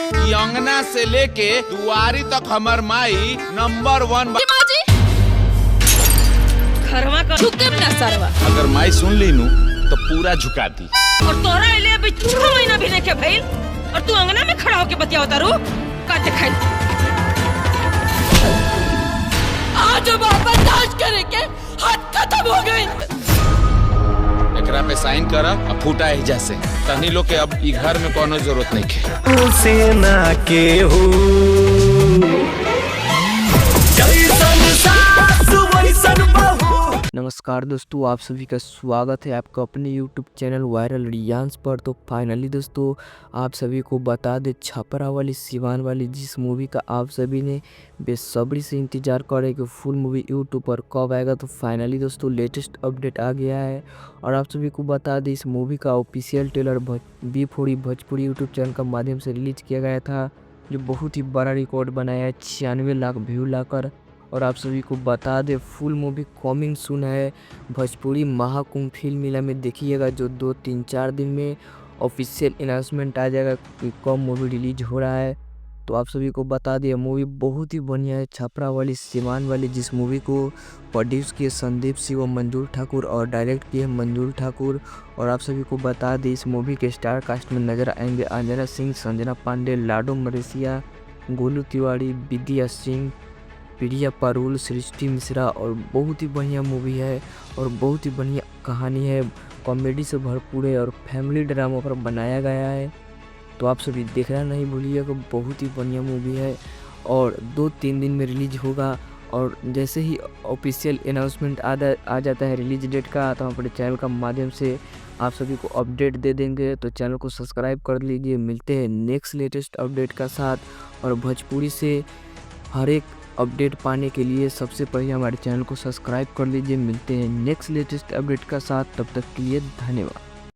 अंगना से लेके दुआरी तक हमर माई नंबर 1 घरवा का झुके ना सरवा। अगर माई सुन ली नू तो पूरा झुका दी। और तोरा इले अभी 6 महीना भी नहीं के भइल और तू अंगना में खड़ा होके बतियाओ तारू का दिखाई। आज बर्दाश्त करे के हद खत्म हो गई। एकरा पे साइन कर अब फूटा है जैसे तहनी लोग के अब ई घर में कोनो जरूरत नहीं है। सेना के हो नमस्कार दोस्तों, आप सभी का स्वागत है आपका अपने YouTube चैनल वायरल रियांस पर। तो फाइनली दोस्तों आप सभी को बता दे, छपरा वाली सिवान वाली जिस मूवी का आप सभी ने बेसब्री से इंतज़ार करे कि फुल मूवी YouTube पर कब आएगा, तो फाइनली दोस्तों लेटेस्ट अपडेट आ गया है। और आप सभी को बता दें, इस मूवी का official trailer B4E Bhojpuri YouTube channel के माध्यम से रिलीज किया गया था, जो बहुत ही बड़ा रिकॉर्ड बनाया है 96 लाख व्यू लाकर। और आप सभी को बता दें, फुल मूवी कमिंग सून है भोजपुरी महाकुंभ फिल्म मेला में देखिएगा, जो 2-3-4 दिन में ऑफिशियल अनाउंसमेंट आ जाएगा कि कब मूवी रिलीज हो रहा है। तो आप सभी को बता दें, मूवी बहुत ही बढ़िया है। छपरा वाली सिवान वाली जिस मूवी को प्रोड्यूस किए संदीप सिंह व मंजूर ठाकुर और डायरेक्ट किए मंजूर ठाकुर। और आप सभी को बता दें, इस मूवी के स्टार कास्ट में नजर आएंगे अंजना सिंह, संजना पांडे, लाडो मरेसिया, गोलू तिवारी, विद्या सिंह, प्रिया पारुल, सृष्टि मिश्रा। और बहुत ही बढ़िया मूवी है और बहुत ही बढ़िया कहानी है, कॉमेडी से भरपूर है और फैमिली ड्रामा पर बनाया गया है। तो आप सभी देखना नहीं भूलिएगा, बहुत ही बढ़िया मूवी है और 2-3 दिन में रिलीज होगा। और जैसे ही ऑफिशियल अनाउंसमेंट आ जाता है रिलीज डेट का, तो हम अपने चैनल का माध्यम से आप सभी को अपडेट दे देंगे। तो चैनल को सब्सक्राइब कर लीजिए। मिलते हैं नेक्स्ट लेटेस्ट अपडेट का साथ। और भोजपुरी से हर एक अपडेट पाने के लिए सबसे पहले हमारे चैनल को सब्सक्राइब कर लीजिए। मिलते हैं नेक्स्ट लेटेस्ट अपडेट का साथ, तब तक के लिए धन्यवाद।